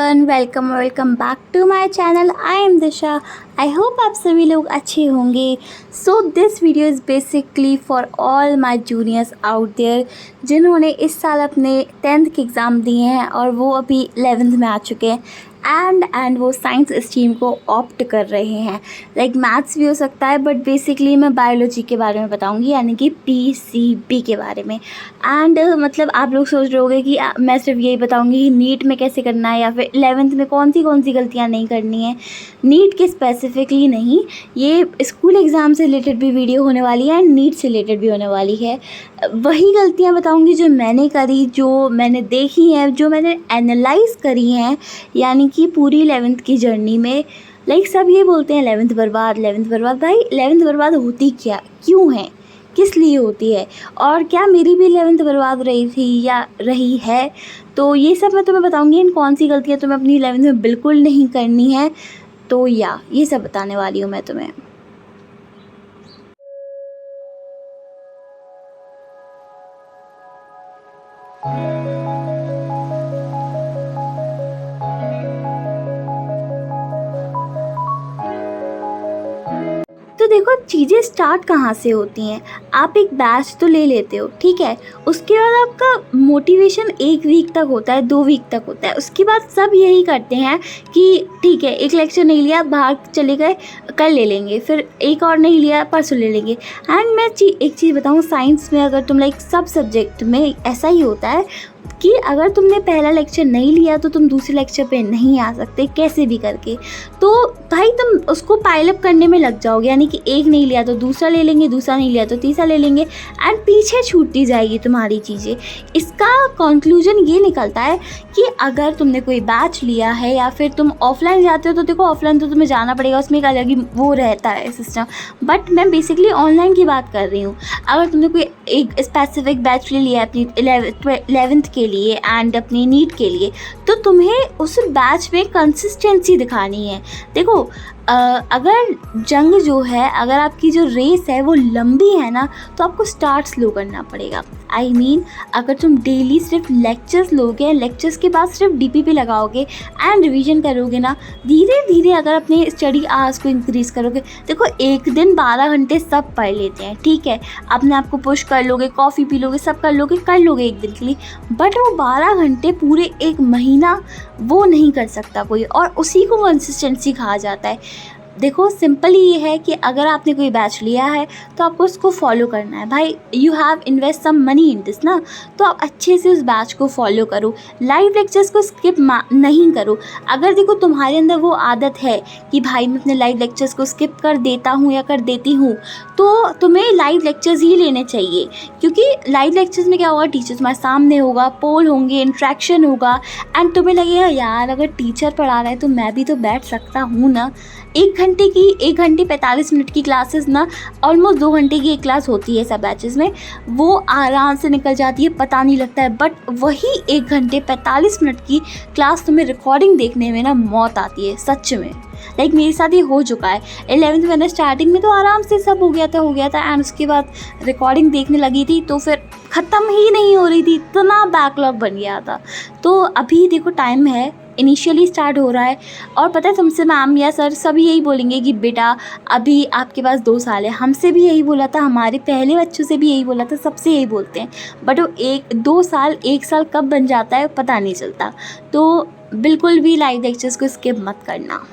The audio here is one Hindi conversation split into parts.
Everyone, welcome back to my channel. I am Disha. I hope आप सभी लोग अच्छे होंगे। So this video is basically for all my juniors out there जिन्होंने इस साल अपने 10th के एग्ज़ाम दिए हैं और वो अभी 11th में आ चुके हैं एंड वो साइंस स्ट्रीम को ऑप्ट कर रहे हैं। लाइक मैथ्स भी हो सकता है, बट बेसिकली मैं बायोलॉजी के बारे में बताऊंगी, यानी कि PCB के बारे में। एंड मतलब आप लोग सोच रहे होंगे कि मैं सिर्फ यही बताऊंगी कि नीट में कैसे करना है या फिर 11th में कौन सी गलतियां नहीं करनी है। नीट के स्पेसिफिकली नहीं, ये स्कूल एग्ज़ाम से रिलेटेड भी वीडियो होने वाली है एंड नीट से रिलेटेड भी होने वाली है। वही गलतियां बताऊंगी जो मैंने करी, जो मैंने देखी हैं, जो मैंने एनालाइज करी हैं, यानी कि पूरी 11th की जर्नी में। लाइक सब ये बोलते हैं 11th बर्बाद। भाई 11th बर्बाद होती क्यों है, किस लिए होती है, और क्या मेरी भी 11th बर्बाद रही थी या रही है? तो ये सब मैं तुम्हें बताऊंगी, इन कौन सी गलतियाँ तुम्हें अपनी 11th में बिल्कुल नहीं करनी है। तो ये सब बताने वाली हूँ मैं तुम्हें। तो देखो, चीज़ें स्टार्ट कहाँ से होती हैं। आप एक बैच तो ले लेते हो, ठीक है, उसके बाद आपका मोटिवेशन 1 वीक तक होता है, 2 वीक तक होता है। उसके बाद सब यही करते हैं कि ठीक है, एक लेक्चर नहीं लिया, बाहर चले गए, कल ले लेंगे, फिर एक और नहीं लिया, परसों ले लेंगे। एंड मैं एक चीज़ बताऊँ, साइंस में अगर तुम लाइक सब सब्जेक्ट में ऐसा ही होता है कि अगर तुमने पहला लेक्चर नहीं लिया तो तुम दूसरे लेक्चर पे नहीं आ सकते कैसे भी करके। तो भाई तुम उसको पाइलअप करने में लग जाओगे, यानी कि एक नहीं लिया तो दूसरा ले लेंगे, दूसरा नहीं लिया तो तीसरा ले लेंगे, एंड पीछे छूटती जाएगी तुम्हारी चीज़ें। इसका कंक्लूजन ये निकलता है कि अगर तुमने कोई बैच लिया है या फिर तुम ऑफलाइन जाते हो, तो देखो ऑफलाइन तो तुम्हें जाना पड़ेगा, उसमें एक अलग ही वो रहता है सिस्टम, बट मैं बेसिकली ऑनलाइन की बात कर रही हूँ। अगर तुमने कोई एक स्पेसिफिक बैच ले लिया अपनी 11th के लिए एंड अपनी नीट के लिए, तो तुम्हें उस बैच में कंसिस्टेंसी दिखानी है। देखो अगर जंग जो है, अगर आपकी जो रेस है वो लंबी है ना, तो आपको स्टार्ट स्लो करना पड़ेगा। आई मीन अगर तुम डेली सिर्फ लेक्चर्स लोगे, लेक्चर्स के बाद सिर्फ DPP लगाओगे एंड रिवीजन करोगे ना, धीरे धीरे अगर अपने स्टडी आवर्स को इंक्रीज़ करोगे, देखो एक दिन 12 घंटे सब पढ़ लेते हैं, ठीक है, अपने आप को पुश कर लोगे, कॉफ़ी पी लोगे, सब कर लोगे एक दिन के लिए, बट वो 12 घंटे पूरे एक महीना वो नहीं कर सकता कोई, और उसी को कंसिस्टेंसी कहा जाता है। देखो सिंपली ये है कि अगर आपने कोई बैच लिया है तो आपको उसको फॉलो करना है। भाई you have invest some money in this ना, तो आप अच्छे से उस बैच को फॉलो करो, लाइव लेक्चर्स को स्किप नहीं करो। अगर देखो तुम्हारे अंदर वो आदत है कि भाई मैं अपने लाइव लेक्चर्स को स्किप कर देता हूँ या कर देती हूँ, तो तुम्हें लाइव लेक्चर्स ही लेने चाहिए, क्योंकि लाइव लेक्चर्स में क्या होगा, टीचर तुम्हारे सामने होगा, पोल होंगे, इंट्रैक्शन होगा, एंड तुम्हें लगेगा यार अगर टीचर पढ़ा रहा है तो मैं भी तो बैठ सकता हूँ ना। 1 घंटे 45 मिनट की क्लासेस ना, ऑलमोस्ट 2 घंटे की एक क्लास होती है सब बैचेस में, वो आराम से निकल जाती है, पता नहीं लगता है। बट वही 1 घंटे 45 मिनट की क्लास तुम्हें रिकॉर्डिंग देखने में ना मौत आती है, सच में। लाइक मेरे साथ ये हो चुका है। 11th में स्टार्टिंग में तो आराम से सब हो गया था एंड उसके बाद रिकॉर्डिंग देखने लगी थी तो फिर ख़त्म ही नहीं हो रही थी, इतना बैकलॉग बन गया था। तो अभी देखो टाइम है, इनिशियली स्टार्ट हो रहा है, और पता है तुमसे मैम या सर सब यही बोलेंगे कि बेटा अभी आपके पास 2 साल है। हमसे भी यही बोला था, हमारे पहले बच्चों से भी यही बोला था, सबसे यही बोलते हैं, बट वो 1-2 साल 1 साल कब बन जाता है पता नहीं चलता। तो बिल्कुल भी लाइव लेक्चर्स को स्किप मत करना।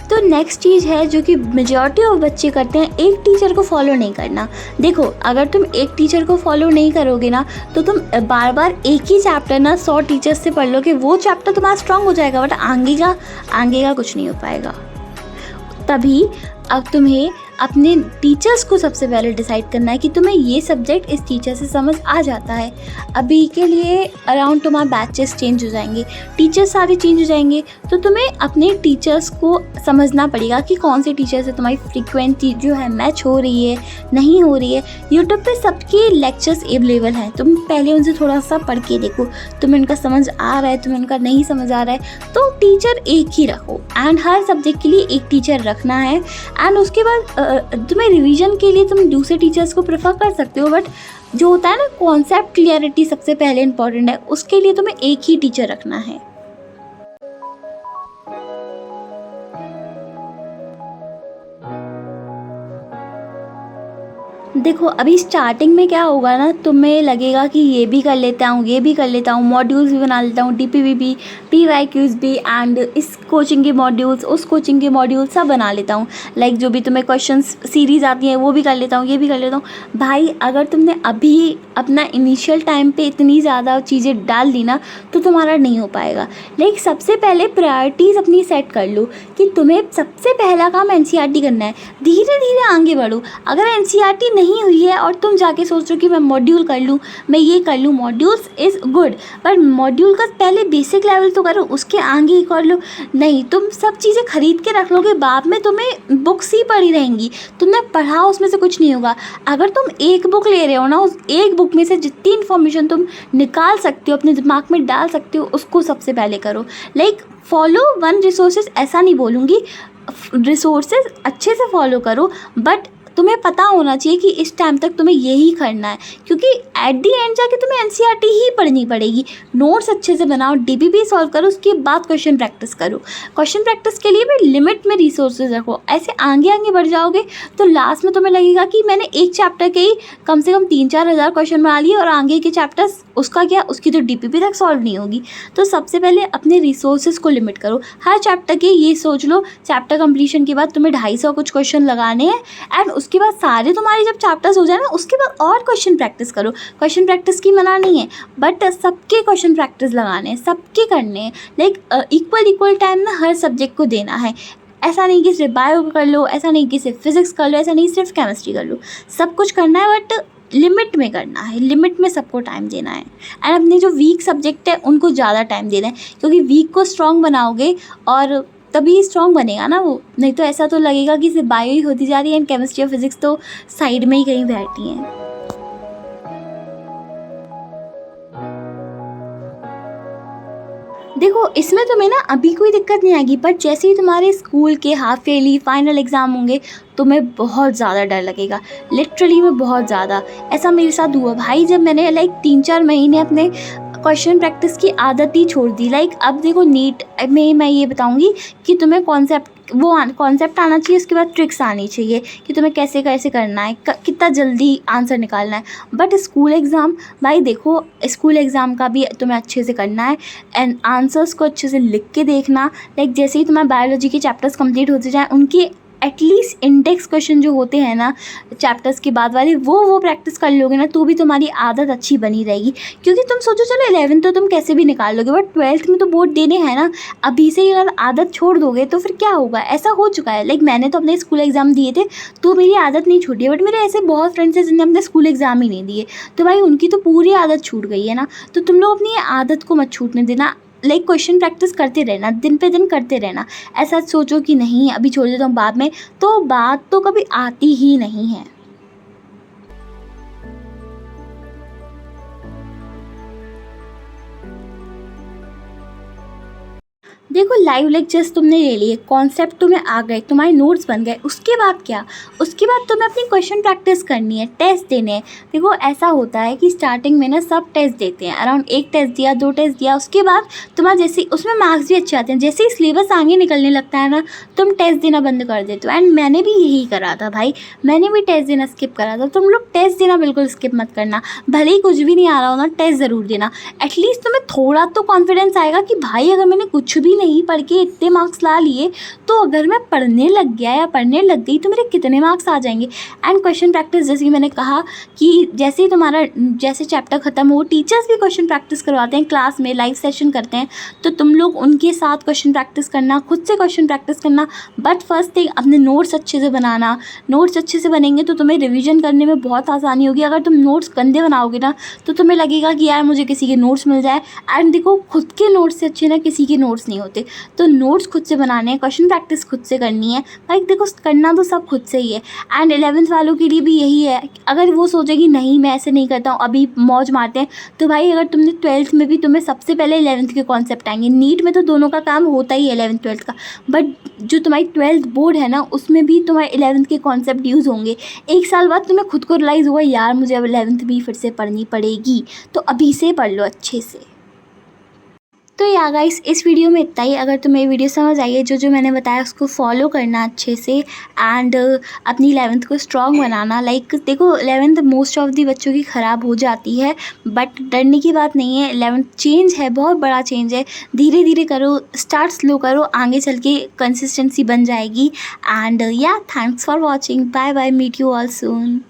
तो नेक्स्ट चीज़ है जो कि मेजॉरिटी ऑफ बच्चे करते हैं, एक टीचर को फॉलो नहीं करना। देखो अगर तुम एक टीचर को फॉलो नहीं करोगे ना, तो तुम बार बार एक ही चैप्टर ना 100 टीचर्स से पढ़ लोगे, वो चैप्टर तुम्हारा स्ट्रांग हो जाएगा, बट आगे का कुछ नहीं हो पाएगा। तभी अब तुम्हें अपने टीचर्स को सबसे पहले डिसाइड करना है कि तुम्हें ये सब्जेक्ट इस टीचर से समझ आ जाता है। अभी के लिए अराउंड तुम्हारे बैचेस चेंज हो जाएंगे, टीचर्स सारे चेंज हो जाएंगे, तो तुम्हें अपने टीचर्स को समझना पड़ेगा कि कौन से टीचर से तुम्हारी फ्रीक्वेंसी जो है मैच हो रही है, नहीं हो रही है। यूट्यूब पे सबके लेक्चर्स अवेलेबल हैं, तुम पहले उनसे थोड़ा सा पढ़ के देखो, तुम्हें उनका समझ आ रहा है, तुम्हें उनका नहीं समझ आ रहा है, तो टीचर एक ही रखो एंड हर सब्जेक्ट के लिए एक टीचर रखना है। एंड उसके बाद तुम्हें रिवीजन के लिए तुम दूसरे टीचर्स को प्रेफर कर सकते हो, बट जो होता है ना कॉन्सेप्ट क्लियरिटी सबसे पहले इंपॉर्टेंट है, उसके लिए तुम्हें एक ही टीचर रखना है। देखो अभी स्टार्टिंग में क्या होगा ना, तुम्हें लगेगा कि ये भी कर लेता हूँ, ये भी कर लेता हूँ, मॉड्यूल्स भी बना लेता हूँ, DPV भी, PYQs भी, एंड इस कोचिंग के मॉड्यूल्स, उस कोचिंग के मॉड्यूल्स सब बना लेता हूँ। लाइक जो भी तुम्हें क्वेश्चंस सीरीज़ आती हैं वो भी कर लेता हूँ, ये भी कर लेता हूँ। भाई अगर तुमने अभी अपना इनिशियल टाइम पे इतनी ज़्यादा चीज़ें डाल दी ना तो तुम्हारा नहीं हो पाएगा। लाइक सबसे पहले प्रायोरिटीज़ अपनी सेट कर लो कि तुम्हें सबसे पहला काम NCERT करना है, धीरे धीरे आगे बढ़ो। अगर NCERT नहीं हुई है और तुम जाके सोच रहे हो कि मैं मॉड्यूल कर लूँ, मैं ये कर लूँ, मॉड्यूल्स इज़ गुड, पर मॉड्यूल का पहले बेसिक लेवल तो करो, उसके आगे ही कर लो। नहीं, तुम सब चीज़ें खरीद के रख लोगे, बाद में तुम्हें बुक्स ही पड़ी रहेंगी, तुमने पढ़ा उसमें से कुछ नहीं होगा। अगर तुम एक बुक ले रहे हो ना, उस एक बुक में से जितनी इन्फॉर्मेशन तुम निकाल सकते हो, अपने दिमाग में डाल सकते हो, उसको सबसे पहले करो। लाइक फॉलो वन रिसोर्सेज, ऐसा नहीं बोलूँगी, रिसोर्सेज अच्छे से फॉलो करो, बट तुम्हें पता होना चाहिए कि इस टाइम तक तुम्हें यही करना है, क्योंकि एट दी एंड जाके तुम्हें NCERT ही पढ़नी पड़ेगी। नोट्स अच्छे से बनाओ, DPP सॉल्व करो, उसके बाद क्वेश्चन प्रैक्टिस करो। क्वेश्चन प्रैक्टिस के लिए भी लिमिट में रिसोर्सेज रखो, ऐसे आगे आगे बढ़ जाओगे तो लास्ट में तुम्हें लगेगा कि मैंने एक चैप्टर के ही कम से कम 3-4 हज़ार क्वेश्चन बना लिए और आगे के चैप्टर्स उसका क्या, उसकी तो DPP तक सॉल्व नहीं होगी। तो सबसे पहले अपने रिसोर्सेज को लिमिट करो। हर चैप्टर के ये सोच लो, चैप्टर कंप्लीशन के बाद तुम्हें 250 कुछ क्वेश्चन लगाने हैं, एंड उसके बाद सारे तुम्हारे जब चैप्टर्स हो जाए ना, उसके बाद और क्वेश्चन प्रैक्टिस करो। क्वेश्चन प्रैक्टिस की मना नहीं है, बट सबके क्वेश्चन प्रैक्टिस लगाने हैं, सबके करने हैं। लाइक इक्वल टाइम ना हर सब्जेक्ट को देना है। ऐसा नहीं कि सिर्फ बायो कर लो, ऐसा नहीं कि सिर्फ फिजिक्स कर लो, ऐसा नहीं सिर्फ केमिस्ट्री कर लो, सब कुछ करना है, बट लिमिट में करना है, लिमिट में सबको टाइम देना है। एंड अपने जो वीक सब्जेक्ट है उनको ज़्यादा टाइम देना है, क्योंकि वीक को स्ट्रॉन्ग बनाओगे और तभी स्ट्रॉन्ग बनेगा ना वो, नहीं तो ऐसा तो लगेगा कि सिर्फ बायो ही होती जा रही है एंड केमिस्ट्री और फिजिक्स तो साइड में ही कहीं बैठी हैं। देखो इसमें तुम्हें ना अभी कोई दिक्कत नहीं आएगी, बट जैसे ही तुम्हारे स्कूल के हाफ ईयरली फाइनल एग्ज़ाम होंगे तुम्हें बहुत ज़्यादा डर लगेगा, लिटरली में बहुत ज़्यादा। ऐसा मेरे साथ हुआ भाई, जब मैंने लाइक 3-4 महीने अपने क्वेश्चन प्रैक्टिस की आदत ही छोड़ दी। लाइक अब देखो नीट में मैं ये बताऊंगी कि तुम्हें कॉन्सेप्ट आना चाहिए, उसके बाद ट्रिक्स आनी चाहिए कि तुम्हें कैसे कैसे करना है, कितना जल्दी आंसर निकालना है। बट स्कूल एग्ज़ाम भाई देखो, स्कूल एग्ज़ाम का भी तुम्हें अच्छे से करना है एंड आंसर्स को अच्छे से लिख के देखना। लाइक जैसे ही तुम्हारे बायोलॉजी के चैप्टर्स कंप्लीट होते जाएँ, उनकी एटलीस्ट इंडेक्स क्वेश्चन जो होते हैं ना चैप्टर्स के बाद वाले, वो प्रैक्टिस कर लोगे ना तो भी तुम्हारी आदत अच्छी बनी रहेगी। क्योंकि तुम सोचो चलो 11th तो तुम कैसे भी निकाल लोगे, बट 12th में तो बोर्ड देने हैं ना। अभी से ही अगर आदत छोड़ दोगे तो फिर क्या होगा, ऐसा हो चुका है। लाइक मैंने तो अपने स्कूल एग्ज़ाम दिए थे तो मेरी आदत नहीं छूटी है, बट मेरे ऐसे बहुत फ्रेंड्स हैं जिन्होंने अपने स्कूल एग्ज़ाम ही नहीं दिए, तो भाई उनकी तो पूरी आदत छूट गई है ना। तो तुम लोग अपनी आदत को मत छूटने देना। लाइक क्वेश्चन प्रैक्टिस करते रहना, दिन पे दिन करते रहना। ऐसा सोचो कि नहीं अभी छोड़ देता हूँ बाद में, तो बात तो कभी आती ही नहीं है। देखो लाइव लेक्चर्स तुमने ले लिए, कॉन्सेप्ट तुम्हें आ गए, तुम्हारे नोट्स बन गए, उसके बाद क्या, उसके बाद तुम्हें अपनी क्वेश्चन प्रैक्टिस करनी है, टेस्ट देने हैं। देखो ऐसा होता है कि स्टार्टिंग में ना सब टेस्ट देते हैं, अराउंड 1 टेस्ट दिया, 2 टेस्ट दिया, उसके बाद तुम्हारा जैसे उसमें मार्क्स भी अच्छे आते हैं। जैसे ही सिलेबस आगे निकलने लगता है ना तुम टेस्ट देना बंद कर देते हो। एंड मैंने भी यही करा था भाई, मैंने भी टेस्ट देना स्किप करा था। तुम लोग टेस्ट देना बिल्कुल स्किप मत करना, भले ही कुछ भी नहीं आ रहा हो ना टेस्ट ज़रूर देना। एटलीस्ट तुम्हें थोड़ा तो कॉन्फिडेंस आएगा कि भाई अगर मैंने कुछ भी नहीं पढ़ के इतने मार्क्स ला लिए तो अगर मैं पढ़ने लग गया या पढ़ने लग गई तो मेरे कितने मार्क्स आ जाएंगे। एंड क्वेश्चन प्रैक्टिस जैसे कि मैंने कहा कि जैसे ही तुम्हारा जैसे चैप्टर ख़त्म हो, टीचर्स भी क्वेश्चन प्रैक्टिस करवाते हैं क्लास में, लाइव सेशन करते हैं, तो तुम लोग उनके साथ क्वेश्चन प्रैक्टिस करना, खुद से क्वेश्चन प्रैक्टिस करना। बट फर्स्ट थिंग अपने नोट्स अच्छे से बनाना। नोट्स अच्छे से बनेंगे तो तुम्हें रिविजन करने में बहुत आसानी होगी। अगर तुम नोट्स गंदे बनाओगे ना तो तुम्हें लगेगा कि यार मुझे किसी के नोट्स मिल जाए। एंड देखो खुद के नोट्स से अच्छे ना किसी के नोट्स नहीं होते, तो नोट्स खुद से बनाने हैं, क्वेश्चन प्रैक्टिस खुद से करनी है। भाई देखो करना तो सब खुद से ही है। एंड 11th वालों के लिए भी यही है, अगर वो सोचे कि नहीं मैं ऐसे नहीं करता हूँ अभी मौज मारते हैं, तो भाई अगर तुमने 12th में भी तुम्हें सबसे पहले 11th के कॉन्सेप्ट आएंगे। नीट में तो दोनों का काम होता ही है 11th 12th का, बट जो तुम्हारी 12th बोर्ड है ना उसमें भी तुम्हारे 11th के कॉन्सेप्ट यूज़ होंगे। 1 साल बाद तुम्हें खुद को रियलाइज़ हुआ यार मुझे अब 11th भी फिर से पढ़नी पड़ेगी, तो अभी से पढ़ लो अच्छे से। तो या गाइस इस वीडियो में इतना ही। अगर तुम्हें वीडियो समझ आई है, जो जो मैंने बताया उसको फॉलो करना अच्छे से एंड अपनी 11th को स्ट्रॉन्ग बनाना। लाइक देखो 11th मोस्ट ऑफ दी बच्चों की ख़राब हो जाती है, बट डरने की बात नहीं है। 11th चेंज है, बहुत बड़ा चेंज है। धीरे धीरे करो, स्टार्ट स्लो करो, आगे चल के कंसिस्टेंसी बन जाएगी। And yeah thanks for watching, bye bye, meet you all soon.